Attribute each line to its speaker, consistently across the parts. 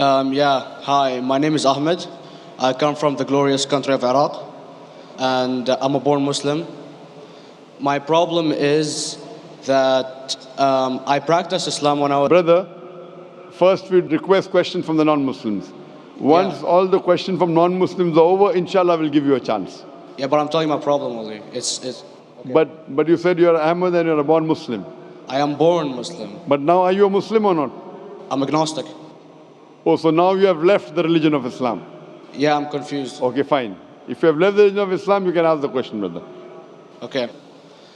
Speaker 1: Hi, my name is Ahmed. I come from the glorious country of Iraq, and I'm a born Muslim. My problem is that I practiced Islam when I was.
Speaker 2: Brother, first we request questions from the non-Muslims. Once all the questions from non-Muslims are over, inshallah, we'll give you a chance.
Speaker 1: Yeah, but I'm telling you my problem only. It's okay.
Speaker 2: But you said you're Ahmed and you're a born Muslim.
Speaker 1: I am born Muslim.
Speaker 2: But now are you a Muslim or not?
Speaker 1: I'm agnostic.
Speaker 2: Oh, so now you have left the religion of Islam.
Speaker 1: Yeah, I'm confused.
Speaker 2: Okay, fine. If you have left the religion of Islam, you can ask the question, brother.
Speaker 1: Okay.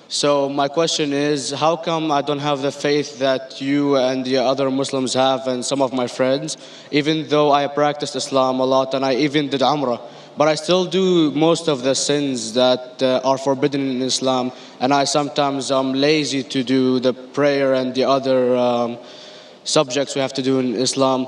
Speaker 1: So my question is, how come I don't have the faith that you and the other Muslims have and some of my friends, even though I practiced Islam a lot and I even did Umrah, but I still do most of the sins that are forbidden in Islam, and I sometimes am lazy to do the prayer and the other subjects we have to do in Islam.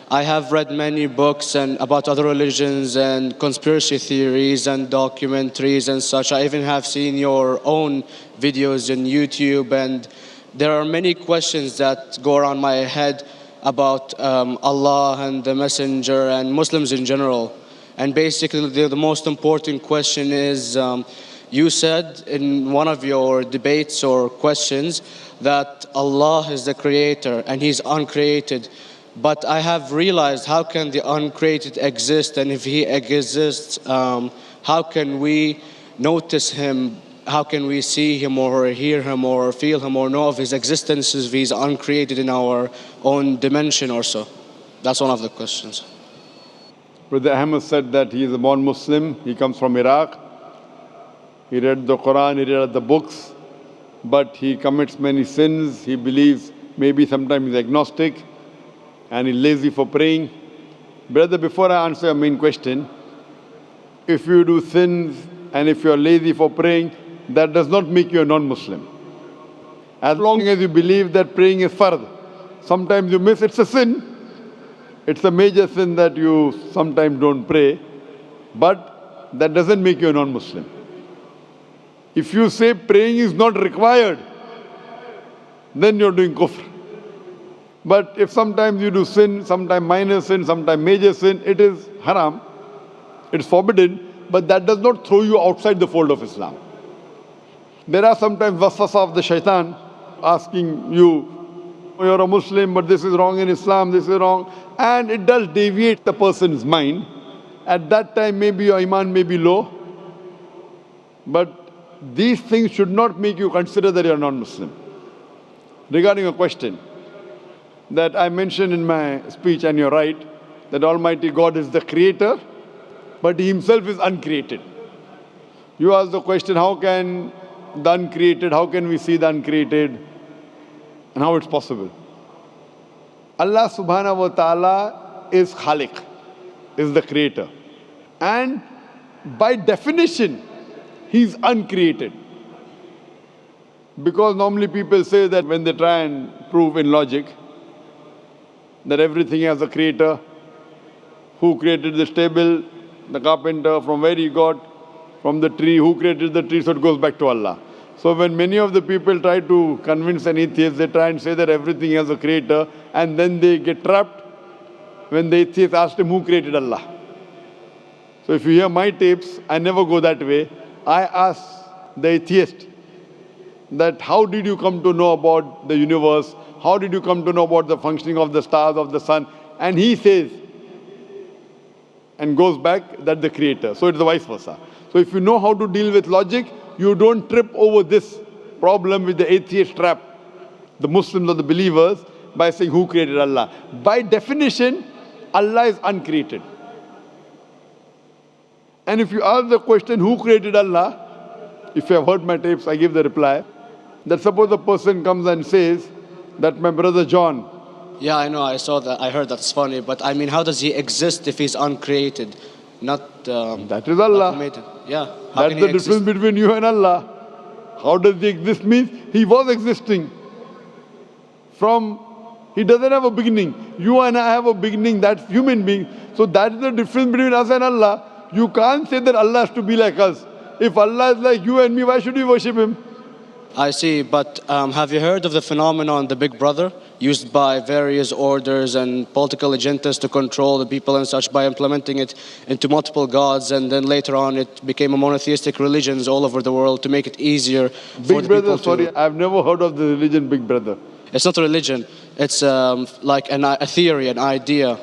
Speaker 1: I have read many books and about other religions and conspiracy theories and documentaries and such. I even have seen your own videos on YouTube, and there are many questions that go around my head about Allah and the Messenger and Muslims in general. And basically the most important question is, you said in one of your debates or questions that Allah is the creator and He's uncreated. But I have realized, how can the uncreated exist? And if He exists, how can we notice Him? How can we see Him or hear Him or feel Him or know of His existence if He's uncreated in our own dimension or so? That's one of the questions.
Speaker 2: Brother Ahmed said that he is a born Muslim. He comes from Iraq. He read the Quran, he read the books, but he commits many sins. He believes maybe sometimes he's agnostic and he's lazy for praying. Brother, before I answer your main question, if you do sins and if you're lazy for praying, that does not make you a non-Muslim. As long as you believe that praying is fard, sometimes you miss, it's a sin. It's a major sin that you sometimes don't pray, but that doesn't make you a non-Muslim. If you say praying is not required, then you're doing kufr. But if sometimes you do sin, sometimes minor sin, sometimes major sin, it is haram, it's forbidden, but that does not throw you outside the fold of Islam. There are sometimes waswasa of the shaitan asking you, you're a Muslim, but this is wrong in Islam, this is wrong. And it does deviate the person's mind. At that time, maybe your iman may be low. But these things should not make you consider that you're non-Muslim. Regarding a question that I mentioned in my speech, and you're right, that Almighty God is the creator, but He Himself is uncreated. You ask the question, how can the uncreated, how can we see the uncreated? And how it's possible. Allah subhanahu wa ta'ala is Khaliq, is the creator. And by definition, He's uncreated. Because normally people say that when they try and prove in logic that everything has a creator, who created this table, the carpenter, from where he got, from the tree, who created the tree, so it goes back to Allah. So when many of the people try to convince an atheist, they try and say that everything has a creator, and then they get trapped when the atheist asks him who created Allah. So if you hear my tapes, I never go that way. I ask the atheist that how did you come to know about the universe? How did you come to know about the functioning of the stars, of the sun? And he says, and goes back, that the creator. So it's the vice versa. So if you know how to deal with logic, you don't trip over this problem with the atheist trap, the Muslims or the believers, by saying who created Allah. By definition, Allah is uncreated. And if you ask the question, who created Allah? If you have heard my tapes, I give the reply. That suppose a person comes and says that my brother John.
Speaker 1: Yeah, I know, I saw that, I heard that's funny, but I mean, how does He exist if He's uncreated? Not
Speaker 2: that is Allah.
Speaker 1: Yeah.
Speaker 2: That's the difference between you and Allah. How does He exist? Means He was existing. He doesn't have a beginning. You and I have a beginning, that's human being. So that is the difference between us and Allah. You can't say that Allah has to be like us. If Allah is like you and me, why should we worship Him?
Speaker 1: I see, but have you heard of the phenomenon, the Big Brother? used by various orders and political agendas to control the people and such by implementing it into multiple gods. And then later on, it became a monotheistic religions all over the world to make it easier for
Speaker 2: Big
Speaker 1: the
Speaker 2: Brother,
Speaker 1: people to.
Speaker 2: sorry, I've never heard of the religion Big Brother.
Speaker 1: It's not a religion. It's like a theory, an idea,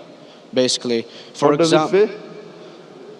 Speaker 1: basically. For
Speaker 2: What does it
Speaker 1: example,
Speaker 2: say?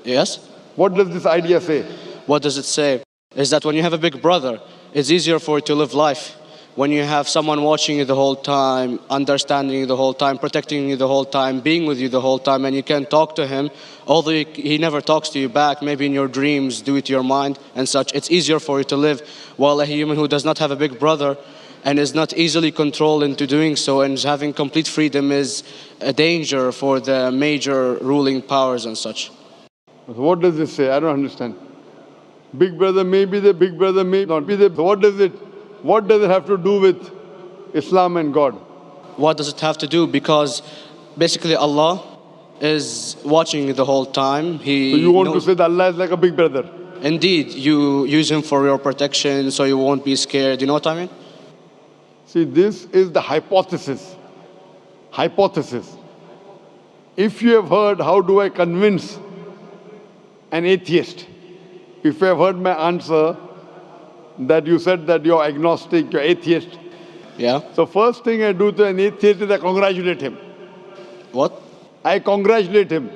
Speaker 1: yes.
Speaker 2: What does this idea say?
Speaker 1: What does it say? Is that when you have a big brother, it's easier for you to live life. When you have someone watching you the whole time, understanding you the whole time, protecting you the whole time, being with you the whole time, and you can talk to him, although he never talks to you back, maybe in your dreams, due to your mind and such, it's easier for you to live. While a human who does not have a big brother and is not easily controlled into doing so and is having complete freedom is a danger for the major ruling powers and such.
Speaker 2: So what does this say? I don't understand. Big Brother may be the Big Brother may not be the. So what does it have to do with Islam and God?
Speaker 1: What does it have to do? Because basically Allah is watching you the whole time.
Speaker 2: So you want to
Speaker 1: knows.
Speaker 2: say that Allah is like a big brother?
Speaker 1: Indeed, you use him for your protection so you won't be scared. You know what I mean?
Speaker 2: See, this is the hypothesis. Hypothesis. If you have heard, how do I convince an atheist? If you have heard my answer, that you said that you're agnostic, you're atheist.
Speaker 1: Yeah.
Speaker 2: So first thing I do to an atheist is I congratulate him.
Speaker 1: What?
Speaker 2: I congratulate him.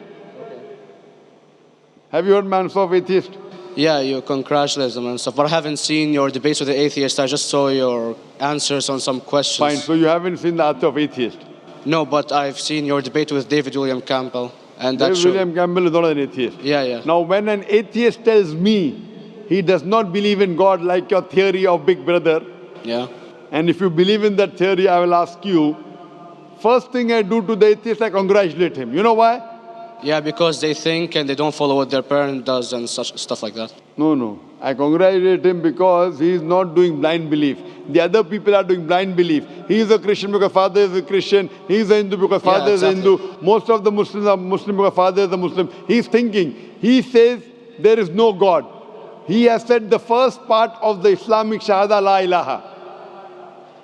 Speaker 2: Have you heard my answer of atheist?
Speaker 1: Yeah, you congratulate them and stuff. But I haven't seen your debates with the atheist. I just saw your answers on some questions.
Speaker 2: Fine, so you haven't seen the answer of atheist.
Speaker 1: No, but I've seen your debate with David William Campbell. And that
Speaker 2: William Campbell is not an atheist.
Speaker 1: Yeah, yeah.
Speaker 2: Now when an atheist tells me he does not believe in God like your theory of Big Brother,
Speaker 1: Yeah.
Speaker 2: and if you believe in that theory, I will ask you, first thing I do to the atheist, I congratulate him. You know why?
Speaker 1: Yeah, because they think and they don't follow what their parent does and such stuff like that.
Speaker 2: No. I congratulate him because he is not doing blind belief. The other people are doing blind belief. He is a Christian because father is a Christian. He is a Hindu because father is a Hindu. Most of the Muslims are Muslim because father is a Muslim. He is thinking. He says there is no God. He has said the first part of the Islamic Shahada, La ilaha.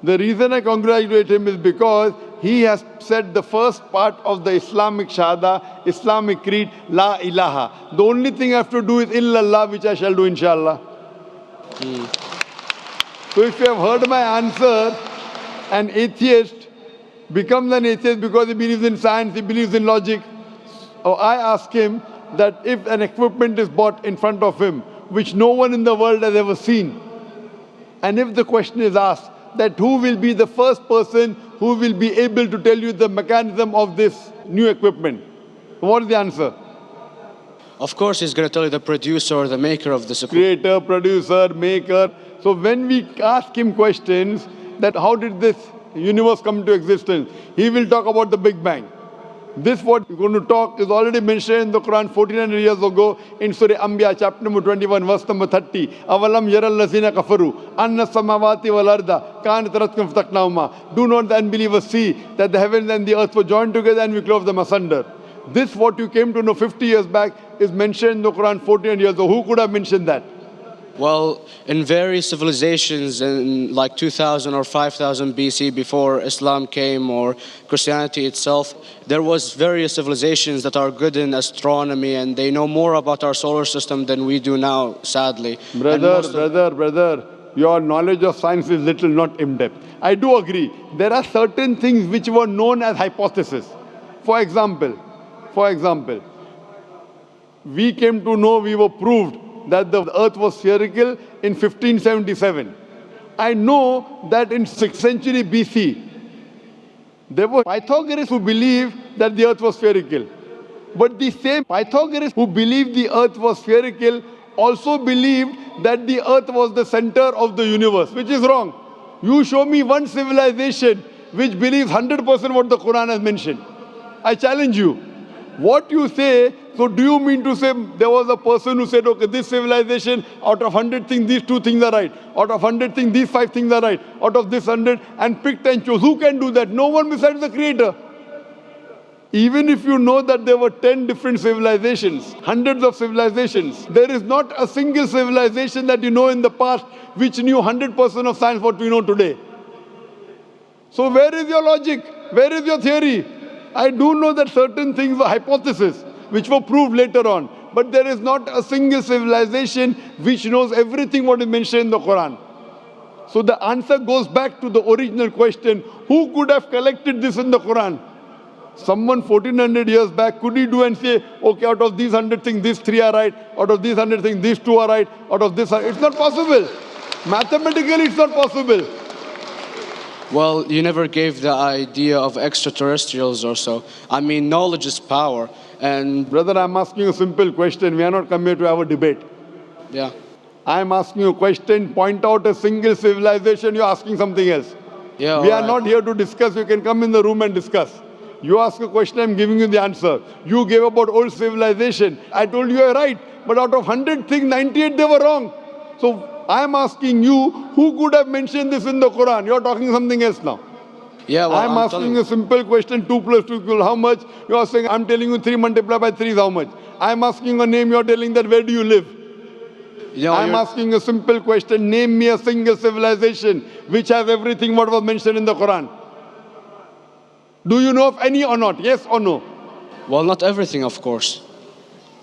Speaker 2: The reason I congratulate him is because he has said the first part of the Islamic Shahada, Islamic Creed, La ilaha. The only thing I have to do is illallah, which I shall do inshallah. So if you have heard my answer, an atheist becomes an atheist because he believes in science, he believes in logic. Or I ask him that if an equipment is bought in front of him, which no one in the world has ever seen, and if the question is asked that who will be the first person who will be able to tell you the mechanism of this new equipment, what is the answer?
Speaker 1: Of course, he's going to tell you the producer or the maker of this equipment.
Speaker 2: Creator, producer, maker. So when we ask him questions that how did this universe come into existence, he will talk about the Big Bang. This what we're going to talk is already mentioned in the Quran 1400 years ago in Surah Anbiya chapter number 21 verse number 30. Avalam yaral lazina kafaru anna samawati wal arda kanat ratkum fataknahuma. Do not the unbelievers see that the heavens and the earth were joined together and we clove them asunder. This what you came to know 50 years back is mentioned in the Quran 1400 years ago. Who could have mentioned that?
Speaker 1: Well, in various civilizations in like 2000 or 5000 BC before Islam came or Christianity itself, there was various civilizations that are good in astronomy and they know more about our solar system than we do now, sadly.
Speaker 2: Brother, your knowledge of science is little, not in-depth. I do agree. There are certain things which were known as hypotheses. For example, we came to know, we were proved that the earth was spherical in 1577. I know that in 6th century BC, there were Pythagoreans who believed that the earth was spherical. But the same Pythagoreans who believed the earth was spherical also believed that the earth was the center of the universe, which is wrong. You show me one civilization which believes 100% what the Quran has mentioned. I challenge you. What you say, so do you mean to say there was a person who said, okay, this civilization, out of 100 things, these 2 things are right. Out of 100 things, these 5 things are right. Out of this 100, and picked and chose. Who can do that? No one besides the Creator. Even if you know that there were 10 different civilizations, hundreds of civilizations, there is not a single civilization that you know in the past which knew 100% of science what we know today. So where is your logic? Where is your theory? I do know that certain things were hypotheses, which were proved later on. But there is not a single civilization which knows everything what is mentioned in the Quran. So the answer goes back to the original question, who could have collected this in the Quran? Someone 1400 years back, could he do and say, okay, out of these 100 things, these 3 are right, out of these 100 things, these 2 are right, out of this, it's not possible. Mathematically, it's not possible.
Speaker 1: Well, you never gave the idea of extraterrestrials or so. I mean, knowledge is power. And
Speaker 2: Brother, I'm asking you a simple question. We are not come here to have a debate.
Speaker 1: yeah.
Speaker 2: I'm asking you a question. Point out a single civilization. You're asking something else.
Speaker 1: Yeah,
Speaker 2: We
Speaker 1: all
Speaker 2: are
Speaker 1: right.
Speaker 2: not here to discuss. You can come in the room and discuss. You ask a question, I'm giving you the answer. You gave about old civilization. I told you you're right. But out of 100 things, 98 they were wrong. So I'm asking you, who could have mentioned this in the Quran? You're talking something else now.
Speaker 1: Yeah, well,
Speaker 2: I'm asking a simple question, 2 plus 2 equals how much? You are saying, I'm telling you 3 multiplied by 3 is how much? I'm asking a name, you're telling that where do you live? I'm asking a simple question, name me a single civilization which has everything what was mentioned in the Quran. Do you know of any or not? Yes or no?
Speaker 1: Well, not everything, of course.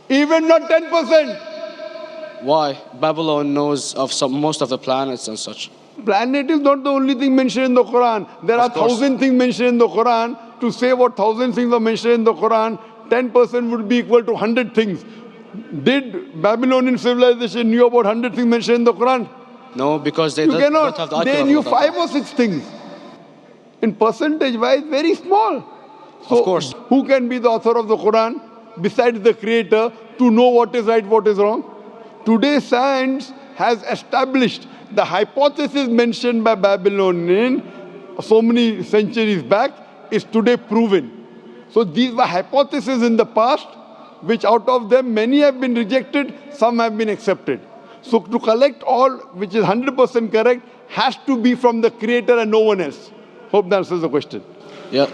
Speaker 2: Even not 10%.
Speaker 1: Why? Babylon knows of most of the planets and such.
Speaker 2: Planet is not the only thing mentioned in the Quran. There are 1,000 things mentioned in the Quran. To say what 1,000 things are mentioned in the Quran, 10% would be equal to 100 things. Did Babylonian civilization knew about 100 things mentioned in the Quran?
Speaker 1: No, because they
Speaker 2: You
Speaker 1: don't
Speaker 2: cannot.
Speaker 1: have the
Speaker 2: They knew 5 or 6 things. In percentage wise, very small. So,
Speaker 1: of course.
Speaker 2: Who can be the author of the Quran besides the creator to know what is right, what is wrong? Today, science has established the hypothesis mentioned by Babylonian so many centuries back is today proven. So these were hypotheses in the past, which out of them many have been rejected, some have been accepted. So to collect all which is 100% correct has to be from the creator and no one else. Hope that answers the question.
Speaker 1: Yeah.